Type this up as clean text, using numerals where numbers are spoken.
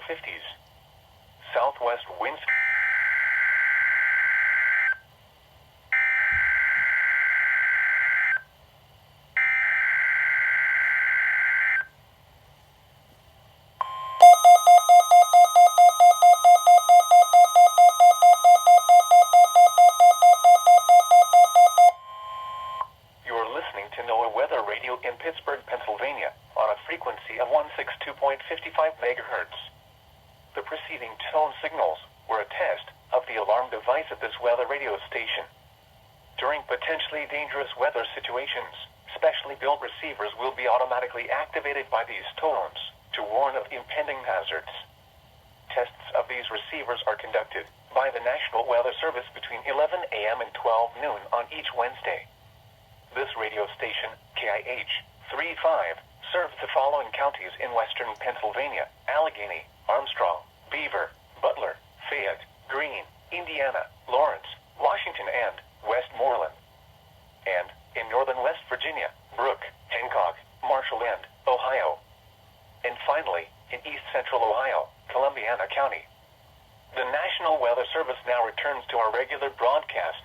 KIH35. Southwest winds. You're listening to NOAA Weather Radio in Pittsburgh, Pennsylvania, on a frequency of 162.55 megahertz. The preceding tone signals were a test of the alarm device of this weather radio station. During potentially dangerous weather situations, specially built receivers will be automatically activated by these tones to warn of impending hazards. Tests of these receivers are conducted by the National Weather Service between 11 a.m. and 12 noon on each Wednesday. This radio station, KIH35, serves the following counties in western Pennsylvania: Allegheny, Armstrong, Beaver, Butler, Fayette, Greene, Indiana, Lawrence, Washington, and Westmoreland. And, in northern West Virginia, Brooke, Hancock, Marshall, and Ohio. And finally, in east central Ohio, Columbiana County. The National Weather Service now returns to our regular broadcast.